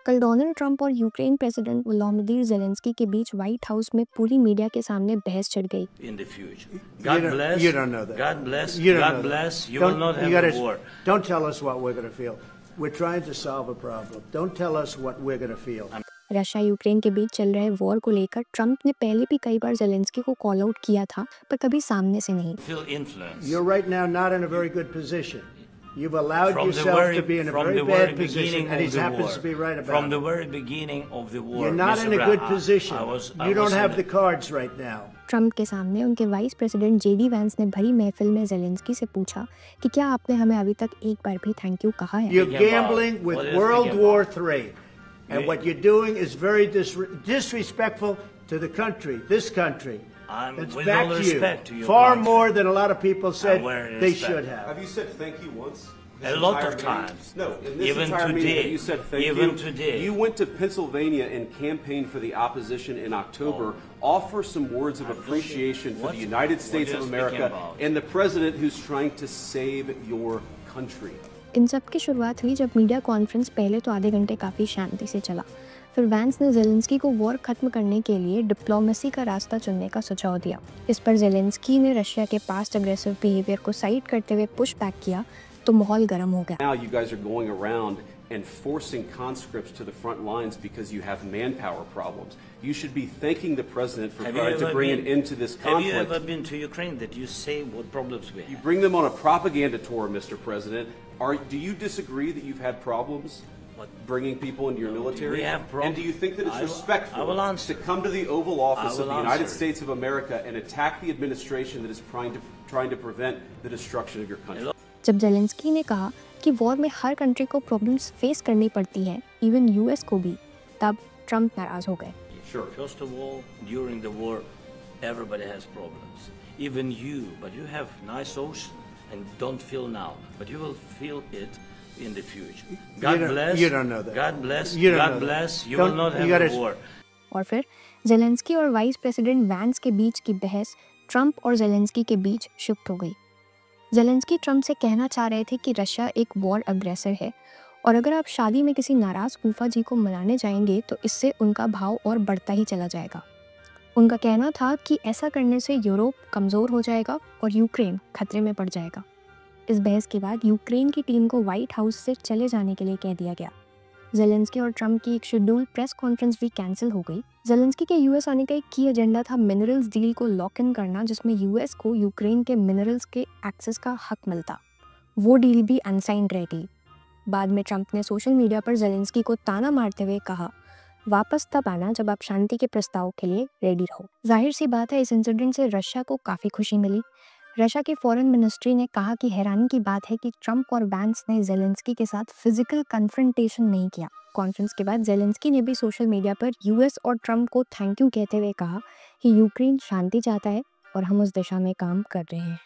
कल Donald Trump और Ukraine president Volodymyr Zelensky के बीच व्हाइट हाउस में पूरी मीडिया के सामने बहस छिड़ गई। In the future. God bless. You don't know that. God bless. You don't God know bless. that. You will not have a war. Don't tell us what we're going to feel. We're trying to solve a problem. Don't tell us what we're going to feel. Russia Ukraine के बीच चल रहे war को लेकर Trump ने पहले भी कई बार Zelensky को कॉल आउट किया था, पर कभी सामने से नहीं। Feel influence. You're right now not in a very good position. You've allowed yourself to be in a very bad position, and he happens to be right about it. From the very beginning of the war, you're not in a good position. You don't have the cards right now. Trump के सामने उनके vice president JD Vance ने भरी महफिल में Zelensky से पूछा कि क्या आपने हमें अभी तक एक बार भी थैंक यू कहा है? You're gambling with World War III, and what you're doing is very disrespectful to the country, this country. It's back to you. Far more than a lot of people said they should have. Have you said thank you once? A lot of times. No, in this even entire today, meeting, you said thank you. Even today. You went to Pennsylvania and campaigned for the opposition in October. Offer some words of appreciation for the United States of America and the president who's trying to save your country. इन सब की शुरुआत हुई जब media conference पहले तो आधे घंटे काफ़ी शांति से चला। फिर वैंस ने ज़ेलेंस्की को वॉर खत्म करने के लिए डिप्लोमेसी का रास्ता चुनने का सुझाव दिया। इस पर ज़ेलेंस्की ने रशिया के पास्ट अग्रेसिव बिहेवियर को साइड करते हुए पुश बैक किया, तो माहौल गर्म हो गया। Now you guys are going around and forcing conscripts to the front lines because you have manpower problems. You should be thanking the president for trying to bring an end to this conflict. Have you ever been to Ukraine that you say what problems we have? You bring them on a propaganda tour, Mr. President. Do you disagree that you've had problems bringing people into your military? We have problems. And do you think that it's respectful to come to the Oval Office of the United States of America and attack the administration that is trying to prevent the destruction of your country? जब Zelensky ने कहा कि war में हर country को problems face करनी पड़ती हैं, even US को भी, तब ट्रंप नाराज हो गए। Sure. First of all, during the war, everybody has problems. Even you, but you have nice ocean and don't feel now, but you will feel it in the future. God bless. You don't know that. God bless. You God bless. You will not have a war. और फिर Zelensky और vice president vents के बीच की बहस Trump और Zelensky के बीच shift हो गई। ज़ेलेंस्की ट्रंप से कहना चाह रहे थे कि रशिया एक वॉर अग्रेसर है और अगर आप शादी में किसी नाराज़ फूफा जी को मनाने जाएंगे तो इससे उनका भाव और बढ़ता ही चला जाएगा। उनका कहना था कि ऐसा करने से यूरोप कमज़ोर हो जाएगा और यूक्रेन खतरे में पड़ जाएगा। इस बहस के बाद यूक्रेन की टीम को व्हाइट हाउस से चले जाने के लिए कह दिया गया। ज़ेलेंस्की और ट्रंप की एक शेड्यूल प्रेस कॉन्फ्रेंस भी कैंसिल हो गई। ज़ेलेंस्की के यूएस आने का एक की एजेंडा था मिनरल्स डील को लॉक इन करना, जिसमें यूएस को यूक्रेन के मिनरल्स के एक्सेस का हक मिलता। वो डील भी अनसाइंड रह गई। बाद में ट्रंप ने सोशल मीडिया पर ज़ेलेंस्की को ताना मारते हुए कहा, वापस तब आना जब आप शांति के प्रस्ताव के लिए रेडी रहो। जाहिर सी बात है, इस इंसिडेंट से रशिया को काफ़ी खुशी मिली। रशिया की फॉरेन मिनिस्ट्री ने कहा कि हैरानी की बात है कि ट्रंप और वैंस ने ज़ेलेंस्की के साथ फिजिकल कन्फ्रंटेशन नहीं किया। कॉन्फ्रेंस के बाद ज़ेलेंस्की ने भी सोशल मीडिया पर यूएस और ट्रंप को थैंक यू कहते हुए कहा कि यूक्रेन शांति चाहता है और हम उस दिशा में काम कर रहे हैं।